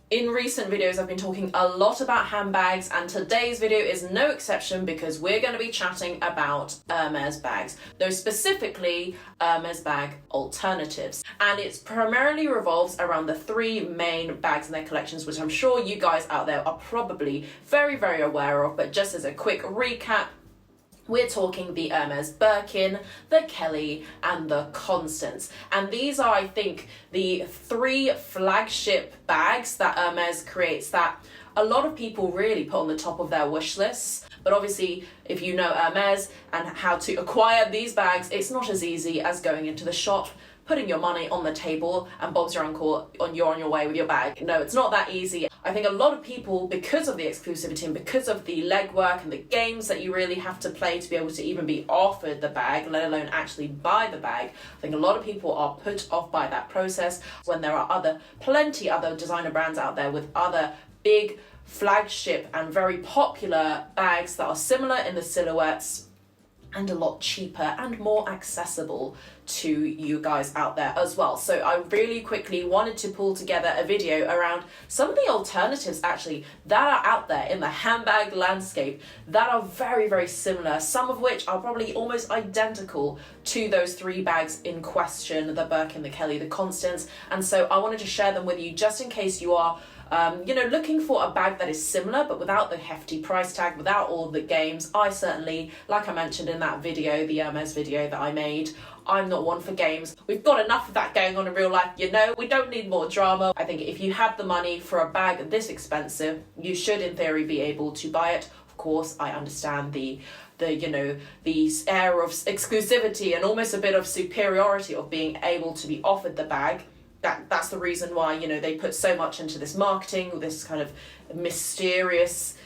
In recent videos, I've been talking a lot about handbags, and today's video is no exception because we're going to be chatting about Hermes bags, though specifically Hermes bag alternatives. And it primarily revolves around the three main bags in their collections, which I'm sure you guys out there are probably very, very aware of. But just as a quick recap, we're talking the Hermes Birkin, the Kelly, and the Constance. And these are, I think, the three flagship bags that Hermes creates that a lot of people really put on the top of their wish lists. But obviously, if you know Hermes and how to acquire these bags, it's not as easy as going into the shop, putting your money on the table, and Bob's your uncle, you're on your way with your bag. No, it's not that easy. I think a lot of people, because of the exclusivity and because of the legwork and the games that you really have to play to be able to even be offered the bag, let alone actually buy the bag, I think a lot of people are put off by that process when there are plenty other designer brands out there with other big flagship and very popular bags that are similar in the silhouettes and a lot cheaper and more accessible to you guys out there as well. So I really quickly wanted to pull together a video around some of the alternatives actually that are out there in the handbag landscape that are very, very similar, some of which are probably almost identical to those three bags in question, the Birkin, the Kelly, the Constance. And so I wanted to share them with you just in case you are looking for a bag that is similar but without the hefty price tag, without all the games. I certainly, like I mentioned in that video, the Hermes video that I made, I'm not one for games. We've got enough of that going on in real life, we don't need more drama. I think if you have the money for a bag this expensive, you should in theory be able to buy it. Of course, I understand the air of exclusivity and almost a bit of superiority of being able to be offered the bag. That's the reason why, they put so much into this marketing, this kind of mysterious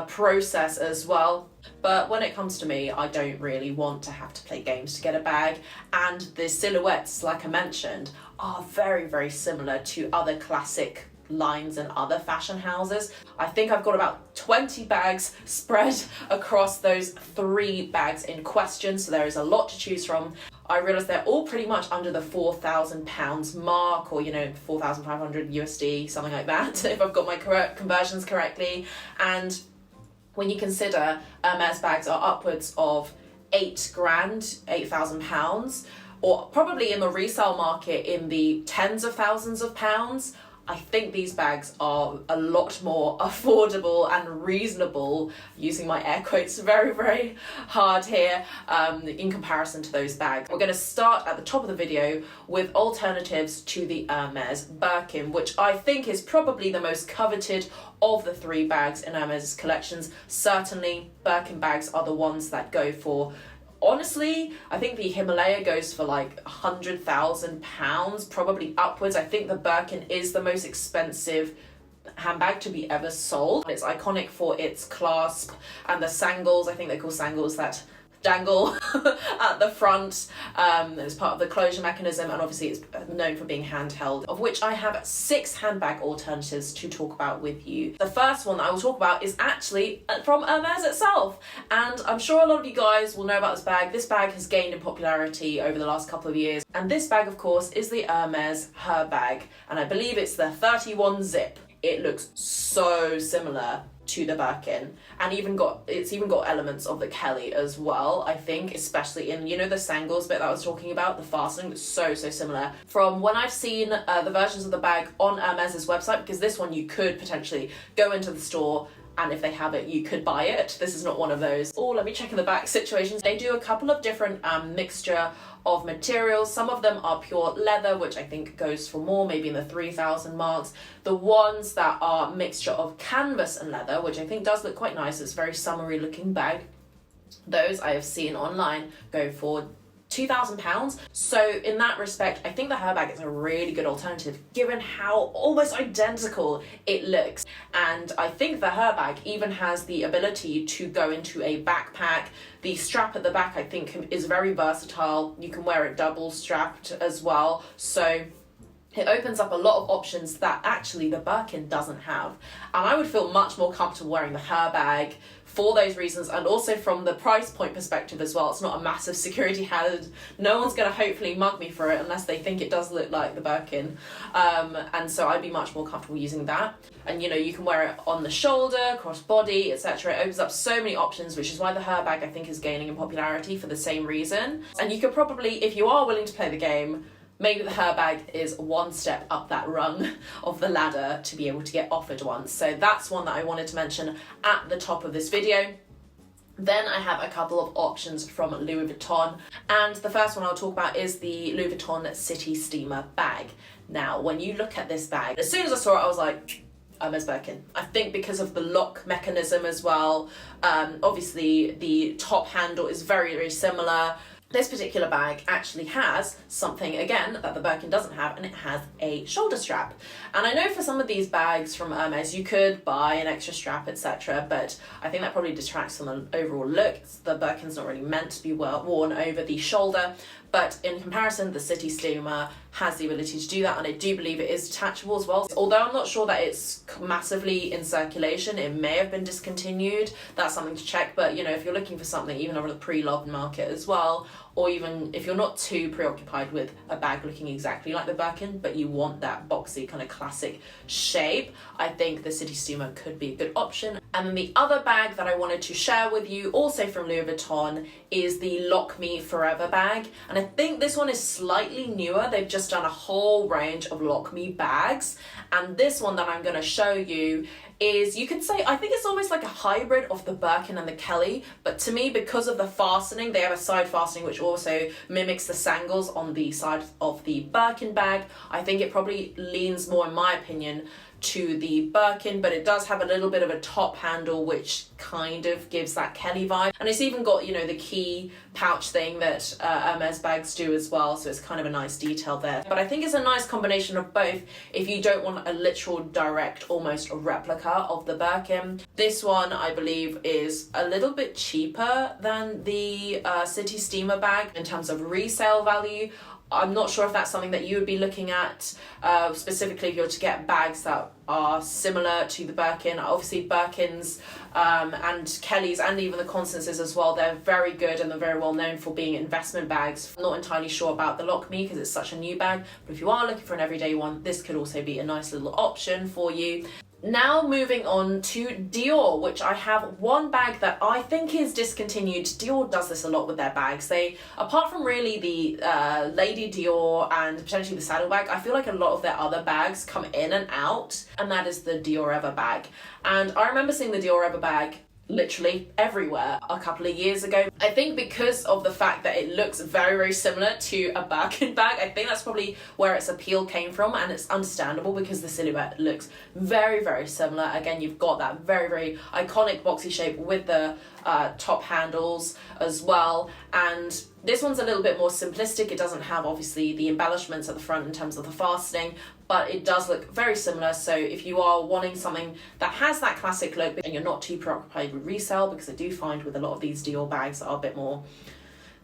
process as well. But when it comes to me, I don't really want to have to play games to get a bag. And the silhouettes, like I mentioned, are very, very similar to other classic lines and other fashion houses. I think I've got about 20 bags spread across those three bags in question, so there is a lot to choose from. I realise they're all pretty much under the £4,000 mark, or 4,500 USD, something like that, if I've got my conversions correctly. And when you consider Hermes bags are upwards of £8,000, or probably in the resale market in the tens of thousands of pounds, I think these bags are a lot more affordable and reasonable, using my air quotes very, very hard here, in comparison to those bags. We're going to start at the top of the video with alternatives to the Hermes Birkin, which I think is probably the most coveted of the three bags in Hermes' collections. Certainly, Birkin bags are the ones that go for, honestly, I think the Himalaya goes for like £100,000, probably upwards. I think the Birkin is the most expensive handbag to be ever sold. It's iconic for its clasp and the sangles. I think they're called sangles that dangle at the front as part of the closure mechanism, and obviously it's known for being handheld, of which I have 6 handbag alternatives to talk about with you. The first one that I will talk about is actually from Hermes itself, and I'm sure a lot of you guys will know about this bag. This bag has gained in popularity over the last couple of years, and this bag of course is the Hermes Her bag, and I believe it's the 31 zip. It looks so similar to the Birkin, and it's even got elements of the Kelly as well, I think, especially in the sangles bit that I was talking about. The fastening is so similar. From when I've seen the versions of the bag on Hermes' website, because this one you could potentially go into the store and if they have it, you could buy it. This is not one of those, oh, let me check in the back situations. They do a couple of different mixture of materials. Some of them are pure leather, which I think goes for more, maybe in the 3,000 marks. The ones that are mixture of canvas and leather, which I think does look quite nice, it's a very summery looking bag, those I have seen online go for £2,000. So in that respect, I think the Her bag is a really good alternative given how almost identical it looks. And I think the Her bag even has the ability to go into a backpack. The strap at the back I think is very versatile. You can wear it double strapped as well. So it opens up a lot of options that actually the Birkin doesn't have. And I would feel much more comfortable wearing the Handbag for those reasons, and also from the price point perspective as well. It's not a massive security hazard. No one's going to hopefully mug me for it unless they think it does look like the Birkin. And so I'd be much more comfortable using that. And you can wear it on the shoulder, cross body, etc. It opens up so many options, which is why the Handbag I think is gaining in popularity for the same reason. And you could probably, if you are willing to play the game, maybe the Handbag is one step up that rung of the ladder to be able to get offered one. So that's one that I wanted to mention at the top of this video. Then I have a couple of options from Louis Vuitton, and the first one I'll talk about is the Louis Vuitton City Steamer bag. Now, when you look at this bag, as soon as I saw it, I was like, Hermes Birkin. I think because of the lock mechanism as well. Obviously, the top handle is very, very similar. This particular bag actually has something, again, that the Birkin doesn't have, and it has a shoulder strap. And I know for some of these bags from Hermes, you could buy an extra strap, etc., but I think that probably detracts from the overall look. The Birkin's not really meant to be worn over the shoulder, but in comparison, the City Steamer has the ability to do that, and I do believe it is detachable as well. Although I'm not sure that it's massively in circulation, it may have been discontinued. That's something to check, but if you're looking for something even over the pre-loved market as well, or even if you're not too preoccupied with a bag looking exactly like the Birkin, but you want that boxy kind of classic shape, I think the City Steamer could be a good option. And then the other bag that I wanted to share with you, also from Louis Vuitton, is the Lock Me Forever bag. And I think this one is slightly newer. They've just done a whole range of Lock Me bags. And this one that I'm going to show you is, you could say, I think it's almost like a hybrid of the Birkin and the Kelly, but to me, because of the fastening, they have a side fastening which also mimics the sangles on the side of the Birkin bag. I think it probably leans more, in my opinion, to the Birkin, but it does have a little bit of a top handle which kind of gives that Kelly vibe, and it's even got the key pouch thing that Hermes bags do as well, so it's kind of a nice detail there. But I think it's a nice combination of both if you don't want a literal direct, almost a replica of the Birkin. This one I believe is a little bit cheaper than the City Steamer bag in terms of resale value. I'm not sure if that's something that you would be looking at, specifically if you're to get bags that are similar to the Birkin. Obviously Birkins and Kellys and even the Constances as well, they're very good and they're very well known for being investment bags. I'm not entirely sure about the Lock Me because it's such a new bag, but if you are looking for an everyday one, this could also be a nice little option for you. Now moving on to Dior, which I have one bag that I think is discontinued. Dior does this a lot with their bags. They, apart from really the Lady Dior and potentially the saddlebag, I feel like a lot of their other bags come in and out, and that is the Dior Ever bag. And I remember seeing the Dior Ever bag literally everywhere a couple of years ago. I think because of the fact that it looks very, very similar to a Birkin bag, I think that's probably where its appeal came from, and it's understandable because the silhouette looks very, very similar. Again, you've got that very, very iconic boxy shape with the top handles as well, and this one's a little bit more simplistic. It doesn't have obviously the embellishments at the front in terms of the fastening, but it does look very similar. So if you are wanting something that has that classic look and you're not too preoccupied with resale, because I do find with a lot of these Dior bags that are a bit more,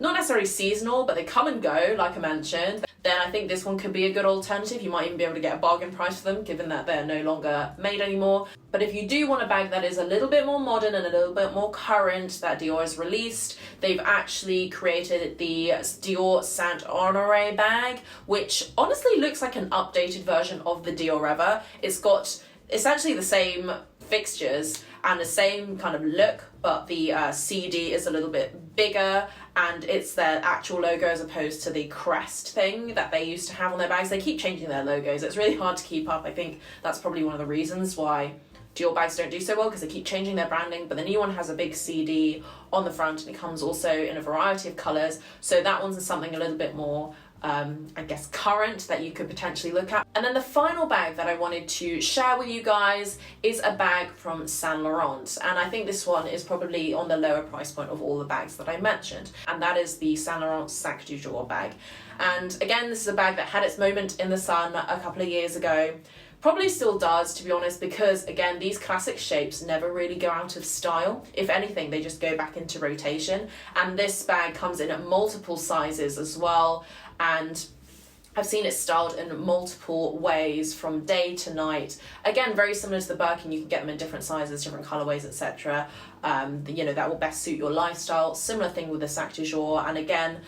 not necessarily seasonal, but they come and go, like I mentioned, then I think this one could be a good alternative. You might even be able to get a bargain price for them, given that they're no longer made anymore. But if you do want a bag that is a little bit more modern and a little bit more current that Dior has released, they've actually created the Dior Saint Honoré bag, which honestly looks like an updated version of the Dior Ever. It's got essentially the same fixtures and the same kind of look, but the CD is a little bit bigger and it's their actual logo as opposed to the crest thing that they used to have on their bags. They keep changing their logos. It's really hard to keep up. I think that's probably one of the reasons why Dior bags don't do so well, because they keep changing their branding, but the new one has a big CD on the front and it comes also in a variety of colours. So that one's something a little bit more I guess current that you could potentially look at. And then the final bag that I wanted to share with you guys is a bag from Saint Laurent, and I think this one is probably on the lower price point of all the bags that I mentioned, and that is the Saint Laurent Sac du Jour bag. And again, this is a bag that had its moment in the sun a couple of years ago. Probably still does, to be honest, because again, these classic shapes never really go out of style. If anything, they just go back into rotation. And this bag comes in at multiple sizes as well. And I've seen it styled in multiple ways from day to night. Again, very similar to the Birkin, you can get them in different sizes, different colorways, etc. You know, that will best suit your lifestyle. Similar thing with the sac du jour, and again,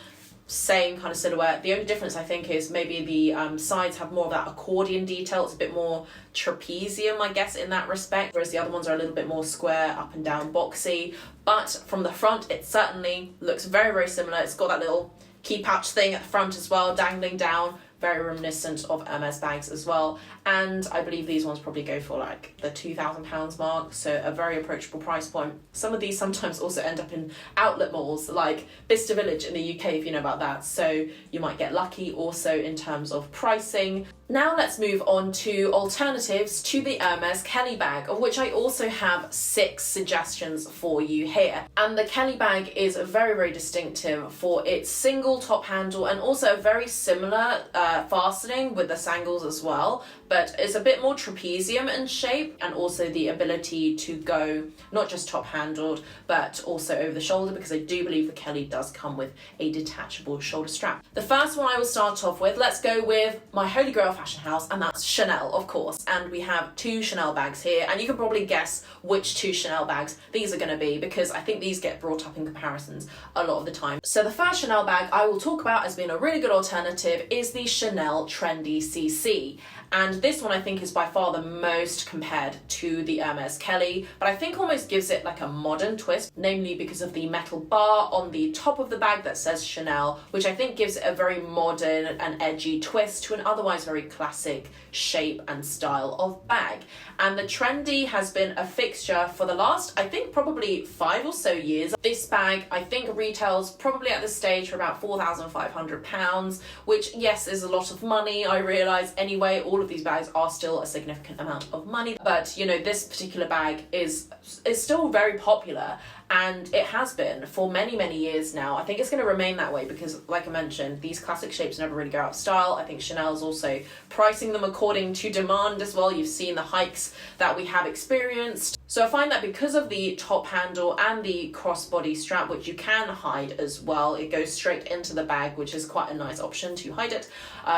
same kind of silhouette. The only difference I think is maybe the sides have more of that accordion detail. It's a bit more trapezium, I guess, in that respect, whereas the other ones are a little bit more square, up and down, boxy. But from the front, it certainly looks very, very similar. It's got that little key pouch thing at the front as well, dangling down, very reminiscent of Hermes bags as well. And I believe these ones probably go for like the £2,000 mark, so a very approachable price point. Some of these sometimes also end up in outlet malls like Bicester Village in the UK, if you know about that, so you might get lucky also in terms of pricing. Now let's move on to alternatives to the Hermes Kelly bag, of which I also have 6 suggestions for you here. And the Kelly bag is very, very distinctive for its single top handle and also very similar fastening with the sangles as well, but it's a bit more trapezium in shape, and also the ability to go not just top handled but also over the shoulder, because I do believe the Kelly does come with a detachable shoulder strap. The first one I will start off with, let's go with my holy grail fashion house, and that's Chanel, of course. And we have 2 Chanel bags here, and you can probably guess which 2 Chanel bags these are going to be, because I think these get brought up in comparisons a lot of the time. So the first Chanel bag I will talk about as being a really good alternative is the Chanel Trendy CC. And this one I think is by far the most compared to the Hermes Kelly, but I think almost gives it like a modern twist, namely because of the metal bar on the top of the bag that says Chanel, which I think gives it a very modern and edgy twist to an otherwise very classic shape and style of bag. And the Trendy has been a fixture for the last, I think, probably 5 or so years. This bag I think retails probably at this stage for about £4,500, which yes is a lot of money, I realise. Anyway, all of these bags are still a significant amount of money, but you know, this particular bag is still very popular, and it has been for many, many years now. I think it's going to remain that way because, like I mentioned, these classic shapes never really go out of style. I think Chanel's also pricing them according to demand as well. You've seen the hikes that we have experienced. So I find that because of the top handle and the crossbody strap, which you can hide as well, it goes straight into the bag, which is quite a nice option to hide it,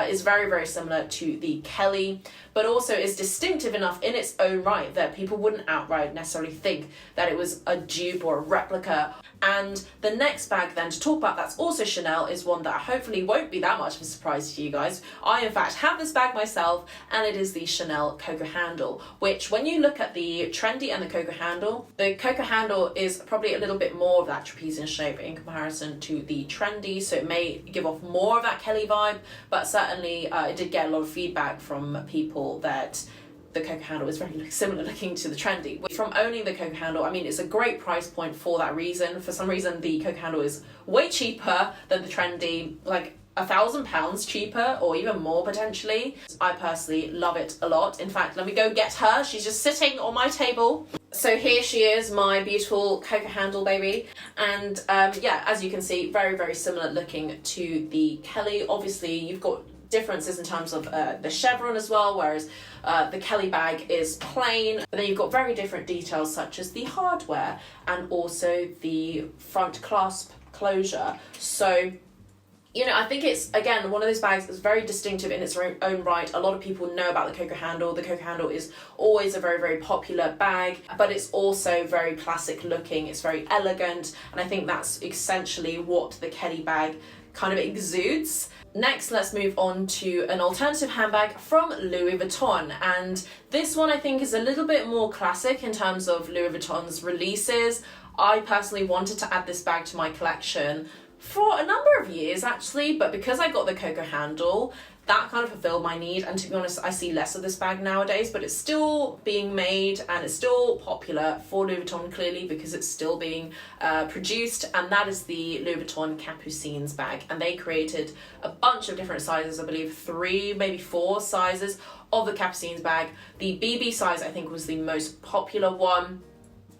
is very, very similar to the Kelly, but also is distinctive enough in its own right that people wouldn't outright necessarily think that it was a dupe or a replica. And the next bag then to talk about that's also Chanel is one that hopefully won't be that much of a surprise to you guys. I in fact have this bag myself, and it is the Chanel Coco Handle, which when you look at the Trendy and the Coco Handle is probably a little bit more of that trapezium shape in comparison to the Trendy, so it may give off more of that Kelly vibe, but certainly it did get a lot of feedback from people that the Coco Handle is very similar looking to the Trendy. From owning the Coco Handle, I mean, it's a great price point for that reason. For some reason, the Coco Handle is way cheaper than the Trendy, like £1,000 cheaper or even more potentially. I personally love it a lot. In fact, let me go get her. She's just sitting on my table. So here she is, my beautiful Coco Handle baby. And yeah, as you can see, very, very similar looking to the Kelly. Obviously, you've got differences in terms of the chevron as well, whereas the Kelly bag is plain. But then you've got very different details such as the hardware and also the front clasp closure. So, you know, I think it's, again, one of those bags that's very distinctive in its own right. A lot of people know about the Coco Handle. The Coco Handle is always a very, very popular bag, but it's also very classic looking. It's very elegant, and I think that's essentially what the Kelly bag kind of exudes. Next, let's move on to an alternative handbag from Louis Vuitton, and this one I think is a little bit more classic in terms of Louis Vuitton's releases. I personally wanted to add this bag to my collection for a number of years actually, but because I got the Coco Handle, that kind of fulfilled my need, and to be honest, I see less of this bag nowadays, but it's still being made and it's still popular for Louis Vuitton, clearly, because it's still being produced, and that is the Louis Vuitton Capucines bag. And they created a bunch of different sizes, I believe 3, maybe 4 sizes of the Capucines bag. The BB size I think was the most popular one,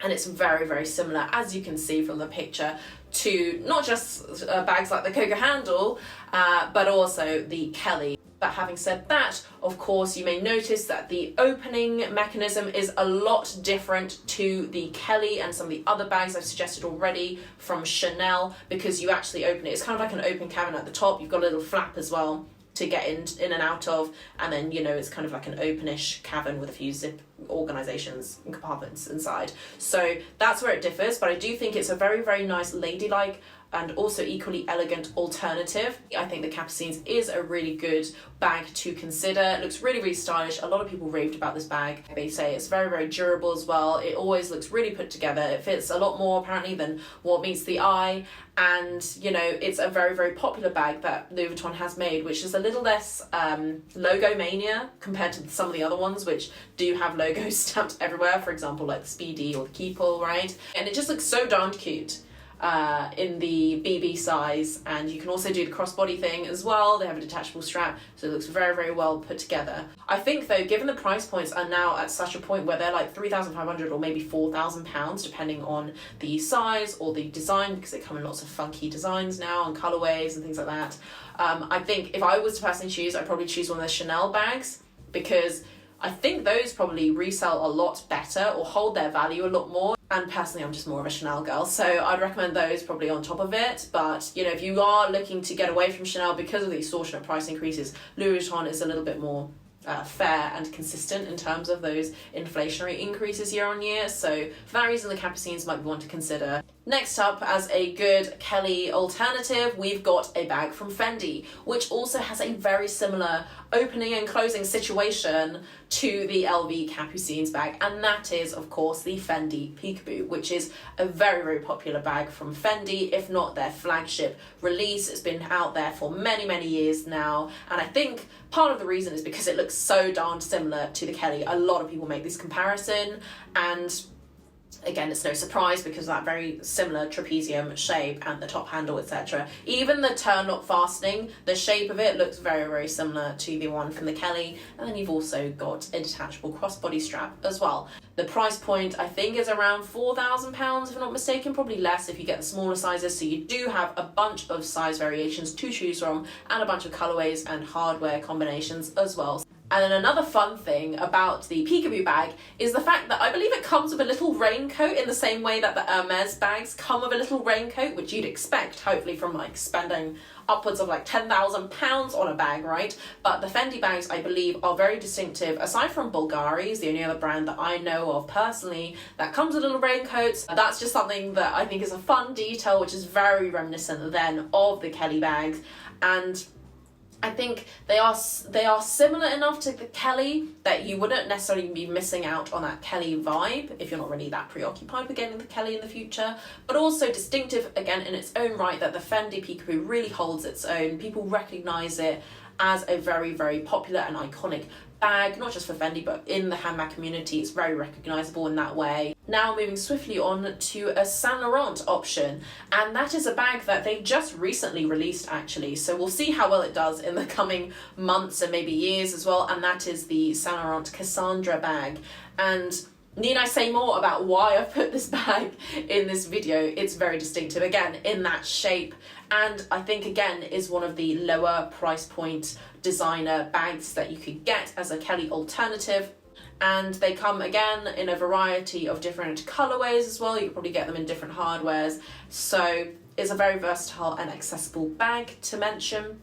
and it's very, very similar, as you can see from the picture, to not just bags like the Coco Handle, but also the Kelly. But having said that, of course, you may notice that the opening mechanism is a lot different to the Kelly and some of the other bags I've suggested already from Chanel, because you actually open it. It's kind of like an open cabinet at the top. You've got a little flap as well to get in and out of, and then, you know, it's kind of like an openish cavern with a few zip organizations and compartments inside. So that's where it differs, but I do think it's a very, very nice ladylike and also equally elegant alternative. I think the Capucines is a really good bag to consider. It looks really, really stylish. A lot of people raved about this bag. They say it's very, very durable as well. It always looks really put together. It fits a lot more apparently than what meets the eye. And, you know, it's a very, very popular bag that Louis Vuitton has made, which is a little less logo mania compared to some of the other ones, which do have logos stamped everywhere. For example, like the Speedy or the Keepall, right? And it just looks so darn cute. In the BB size, and you can also do the crossbody thing as well. They have a detachable strap, so it looks very, very well put together. I think though, given the price points are now at such a point where they're like £3,500 or maybe £4,000 depending on the size or the design, because they come in lots of funky designs now and colorways and things like that. I think if I was to personally choose, I'd probably choose one of the Chanel bags, because I think those probably resell a lot better or hold their value a lot more. And personally, I'm just more of a Chanel girl, so I'd recommend those probably on top of it. But, you know, if you are looking to get away from Chanel because of the extortionate price increases, Louis Vuitton is a little bit more fair and consistent in terms of those inflationary increases year on year. So for that reason, the Capucines might be one to consider. Next up, as a good Kelly alternative, we've got a bag from Fendi, which also has a very similar opening and closing situation to the LV Capucines bag, and that is, of course, the Fendi Peekaboo, which is a very, very popular bag from Fendi, if not their flagship release. It's been out there for many, many years now, and I think part of the reason is because it looks so darn similar to the Kelly. A lot of people make this comparison, and again, it's no surprise because of that very similar trapezium shape and the top handle, etc. Even the turn lock fastening, the shape of it looks very, very similar to the one from the Kelly. And then you've also got a detachable crossbody strap as well. The price point, I think, is around £4,000 if I'm not mistaken, probably less if you get the smaller sizes. So you do have a bunch of size variations to choose from and a bunch of colorways and hardware combinations as well. And then another fun thing about the Peekaboo bag is the fact that I believe it comes with a little raincoat in the same way that the Hermes bags come with a little raincoat, which you'd expect, hopefully, from like spending upwards of like £10,000 on a bag, right? But the Fendi bags, I believe, are very distinctive. Aside from Bulgari's, the only other brand that I know of personally that comes with little raincoats, that's just something that I think is a fun detail, which is very reminiscent then of the Kelly bags. And I think they are similar enough to the Kelly that you wouldn't necessarily be missing out on that Kelly vibe if you're not really that preoccupied with getting the Kelly in the future, but also distinctive again in its own right that the Fendi Peekaboo really holds its own. People recognise it as a very, very popular and iconic bag, not just for Fendi, but in the handbag community. It's very recognisable in that way. Now moving swiftly on to a Saint Laurent option, and that is a bag that they just recently released actually, so we'll see how well it does in the coming months and maybe years as well, and that is the Saint Laurent Cassandra bag. And need I say more about why I put this bag in this video? It's very distinctive, again, in that shape, and I think, again, is one of the lower price point designer bags that you could get as a Kelly alternative. And they come, again, in a variety of different colorways as well. You can probably get them in different hardwares. So it's a very versatile and accessible bag to mention.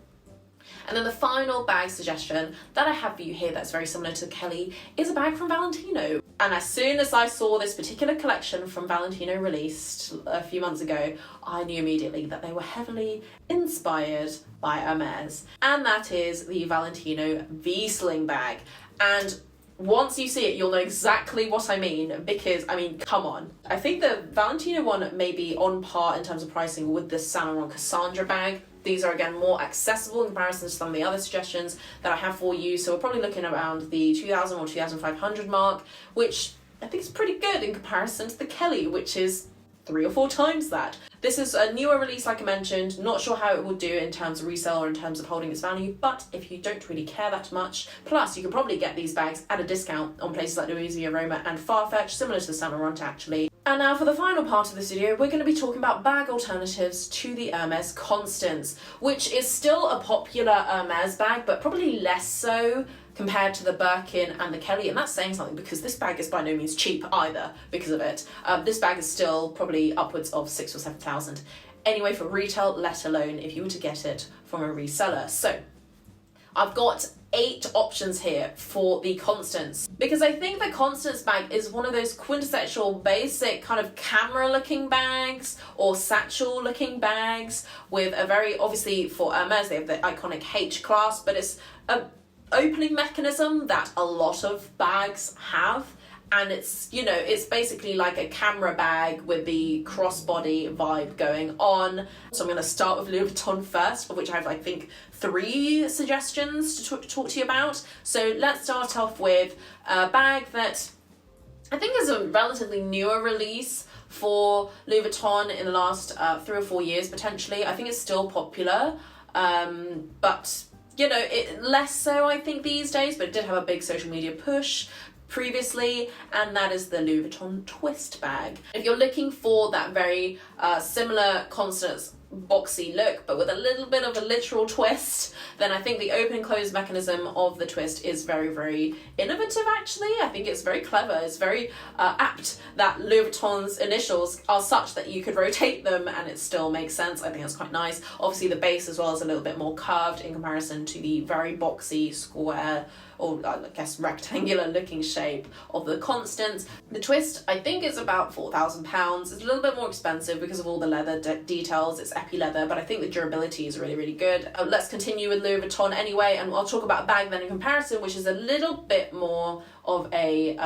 And then the final bag suggestion that I have for you here that's very similar to Kelly is a bag from Valentino. And as soon as I saw this particular collection from Valentino released a few months ago, I knew immediately that they were heavily inspired by Hermes. And that is the Valentino V-Sling bag. And once you see it, you'll know exactly what I mean, because, I mean, come on. I think the Valentino one may be on par in terms of pricing with the Saint Laurent Cassandra bag. These are, again, more accessible in comparison to some of the other suggestions that I have for you. So we're probably looking around the 2,000 or 2,500 mark, which I think is pretty good in comparison to the Kelly, which is 3 or 4 times that. This is a newer release, like I mentioned. Not sure how it will do in terms of resale or in terms of holding its value, but if you don't really care that much, plus you can probably get these bags at a discount on places like Louise V. Aroma and Farfetch, similar to the Saint Laurent actually. And now for the final part of this video, we're going to be talking about bag alternatives to the Hermes Constance, which is still a popular Hermes bag, but probably less so compared to the Birkin and the Kelly, and that's saying something because this bag is by no means cheap either because of it. This bag is still probably upwards of 6,000 or 7,000 anyway for retail, let alone if you were to get it from a reseller. So I've got 8 options here for the Constance, because I think the Constance bag is one of those quintessential basic kind of camera looking bags or satchel looking bags with a very, obviously for Hermes they have the iconic H clasp, but it's a opening mechanism that a lot of bags have. And it's, you know, it's basically like a camera bag with the crossbody vibe going on. So I'm going to start with Louis Vuitton first, of which I have, I think, 3 suggestions to talk to you about. So let's start off with a bag that I think is a relatively newer release for Louis Vuitton in the last 3 or 4 years, potentially. I think it's still popular, but, you know, less so, I think, these days, but it did have a big social media push previously, and that is the Louis Vuitton twist bag. If you're looking for that very similar Constance boxy look but with a little bit of a literal twist, then I think the open and close mechanism of the twist is very, very innovative actually. I think it's very clever. It's very apt that Louis Vuitton's initials are such that you could rotate them and it still makes sense. I think that's quite nice. Obviously the base as well is a little bit more curved in comparison to the very boxy square, or I guess rectangular looking shape of the Constance. The twist I think is about £4,000. It's a little bit more expensive because of all the leather details. It's epi leather, but I think the durability is really, really good. Let's continue with Louis Vuitton anyway, and I'll talk about a bag then in comparison, which is a little bit more of a,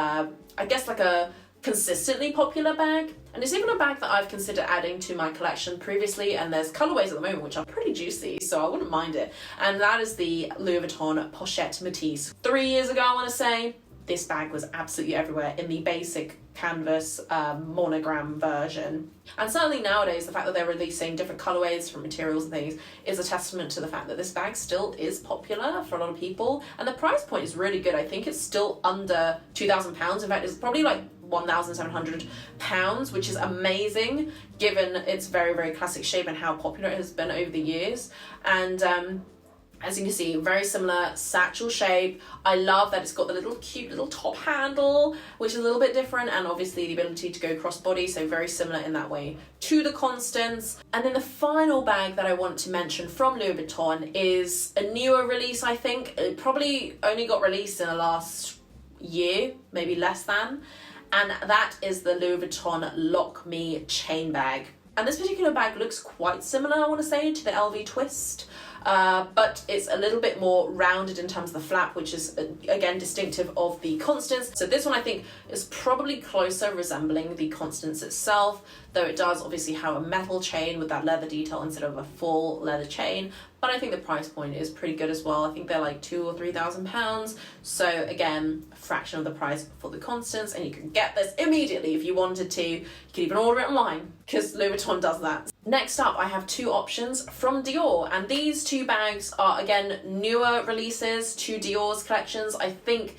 I guess like a consistently popular bag. And it's even a bag that I've considered adding to my collection previously, and there's colorways at the moment which are pretty juicy, so I wouldn't mind it. And that is the Louis Vuitton Pochette Matisse. 3 years ago, I want to say, this bag was absolutely everywhere in the basic canvas monogram version. And certainly nowadays, the fact that they're releasing different colorways from materials and things is a testament to the fact that this bag still is popular for a lot of people. And the price point is really good. I think it's still under £2,000. In fact, it's probably like £1,700, which is amazing given its very, very classic shape and how popular it has been over the years. And as you can see, very similar satchel shape. I love that it's got the little cute little top handle, which is a little bit different, and obviously the ability to go crossbody, so very similar in that way to the Constance. And then the final bag that I want to mention from Louis Vuitton is a newer release, I think. It probably only got released in the last year, maybe less than, and that is the Louis Vuitton Lock Me chain bag. And this particular bag looks quite similar, I want to say, to the LV Twist. But it's a little bit more rounded in terms of the flap, which is again distinctive of the Constance. So this one I think is probably closer resembling the Constance itself, though it does obviously have a metal chain with that leather detail instead of a full leather chain. But I think the price point is pretty good as well. I think they're like £2,000 or £3,000. So again, a fraction of the price for the Constance, and you can get this immediately if you wanted to. You can even order it online because Louis Vuitton does that. Next up, I have 2 options from Dior, and these 2 bags are again newer releases to Dior's collections. I think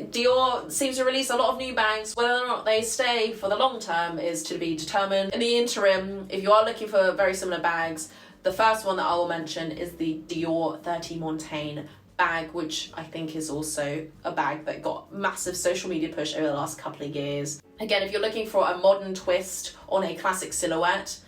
Dior seems to release a lot of new bags. Whether or not they stay for the long term is to be determined. In the interim, if you are looking for very similar bags, the first one that I will mention is the Dior 30 Montaigne bag, which I think is also a bag that got massive social media push over the last couple of years. Again, if you're looking for a modern twist on a classic silhouette,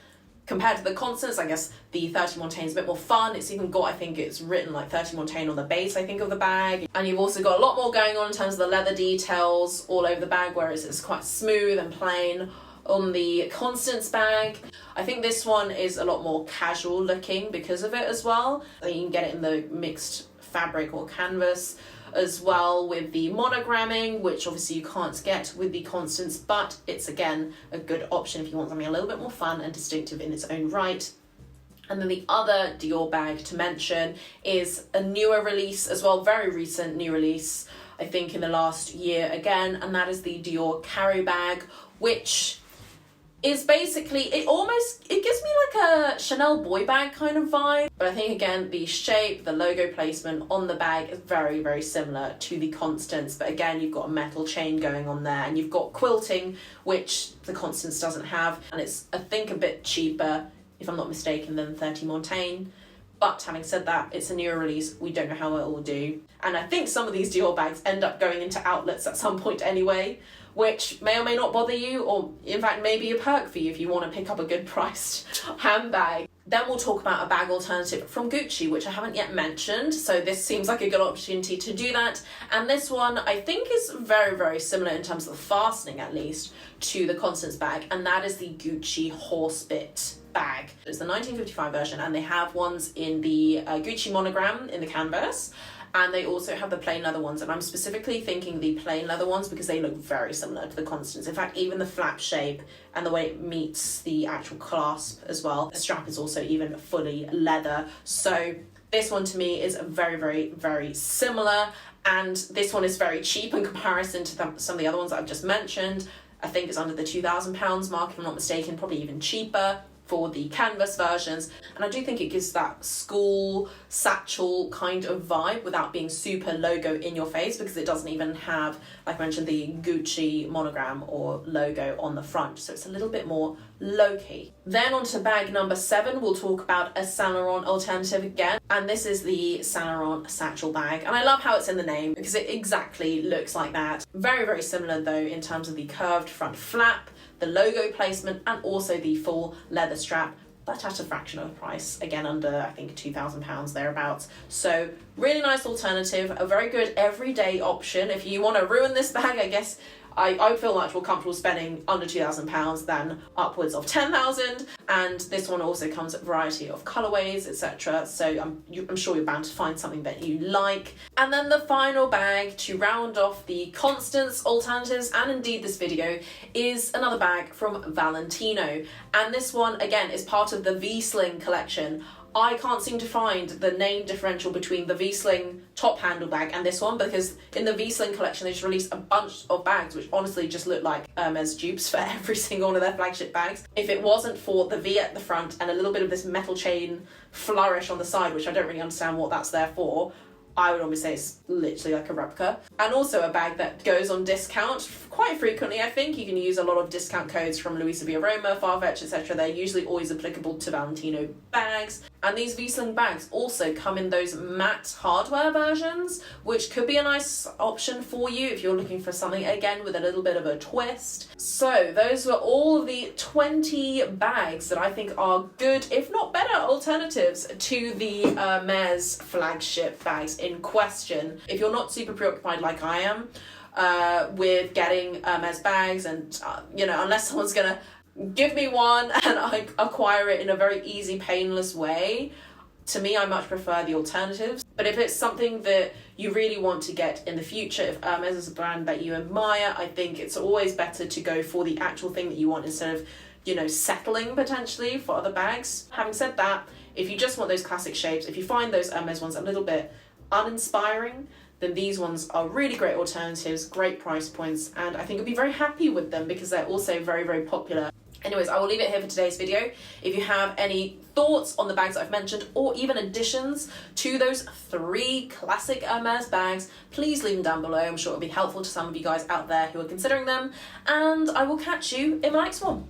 compared to the Constance, I guess the 30 Montaigne is a bit more fun. It's even got, I think it's written like 30 Montaigne on the base, I think, of the bag. And you've also got a lot more going on in terms of the leather details all over the bag, whereas it's quite smooth and plain on the Constance bag. I think this one is a lot more casual looking because of it as well. You can get it in the mixed fabric or canvas as well with the monogramming, which obviously you can't get with the Constance, but it's again a good option if you want something a little bit more fun and distinctive in its own right. And then the other Dior bag to mention is a newer release as well, very recent new release, I think in the last year again, and that is the Dior Carry bag, which is basically, it gives me like a Chanel boy bag kind of vibe. But I think again, the shape, the logo placement on the bag is very, very similar to the Constance. But again, you've got a metal chain going on there, and you've got quilting, which the Constance doesn't have. And it's, I think, a bit cheaper, if I'm not mistaken, than 30 Montaigne. But having said that, it's a newer release. We don't know how it will do. And I think some of these Dior bags end up going into outlets at some point anyway, which may or may not bother you, or in fact may be a perk for you if you want to pick up a good priced handbag. Then we'll talk about a bag alternative from Gucci, which I haven't yet mentioned, so this seems like a good opportunity to do that. And this one I think is very, very similar in terms of the fastening, at least, to the Constance bag, and that is the Gucci Horsebit bag. It's the 1955 version, and they have ones in the Gucci monogram in the canvas, and they also have the plain leather ones, and I'm specifically thinking the plain leather ones because they look very similar to the Constance. In fact, even the flap shape and the way it meets the actual clasp as well. The strap is also even fully leather. So this one to me is very, very, very similar, and this one is very cheap in comparison to some of the other ones that I've just mentioned. I think it's under the £2,000 mark, if I'm not mistaken, probably even cheaper for the canvas versions, and I do think it gives that school satchel kind of vibe without being super logo in your face, because it doesn't even have, like I mentioned, the Gucci monogram or logo on the front, so it's a little bit more low-key. Then on to bag number 7, we'll talk about a Saint Laurent alternative again, and this is the Saint Laurent satchel bag, and I love how it's in the name because it exactly looks like that. Very, very similar though in terms of the curved front flap, the logo placement, and also the full leather strap, but at a fraction of the price, again under I think £2,000 thereabouts. So really nice alternative, a very good everyday option. If you want to ruin this bag, I guess I feel much more comfortable spending under £2,000 than upwards of 10,000, and this one also comes with a variety of colorways, etc. So I'm sure you're bound to find something that you like. And then the final bag to round off the Constance alternatives, and indeed this video, is another bag from Valentino, and this one again is part of the V-Sling collection. I can't seem to find the name differential between the V-Sling top handle bag and this one, because in the V-Sling collection they just released a bunch of bags which honestly just look like Hermes dupes for every single one of their flagship bags. If it wasn't for the V at the front and a little bit of this metal chain flourish on the side, which I don't really understand what that's there for, I would almost say it's literally like a replica. And also a bag that goes on discount quite frequently. I think you can use a lot of discount codes from Louisa V. Aroma, Farfetch, etc. They're usually always applicable to Valentino bags. And these V-Sling bags also come in those matte hardware versions, which could be a nice option for you if you're looking for something, again, with a little bit of a twist. So those were all of the 20 bags that I think are good, if not better, alternatives to the Hermes flagship bags in question. If you're not super preoccupied like I am with getting Hermes bags, and unless someone's gonna give me one and I acquire it in a very easy, painless way, to me I much prefer the alternatives. But if it's something that you really want to get in the future, if Hermes is a brand that you admire, I think it's always better to go for the actual thing that you want instead of settling potentially for other bags. Having said that, if you just want those classic shapes, if you find those Hermes ones a little bit uninspiring, then these ones are really great alternatives, great price points, and I think you'll be very happy with them because they're also very, very popular. Anyways, I will leave it here for today's video. If you have any thoughts on the bags that I've mentioned, or even additions to those 3 classic Hermes bags, please leave them down below. I'm sure it'll be helpful to some of you guys out there who are considering them, and I will catch you in my next one.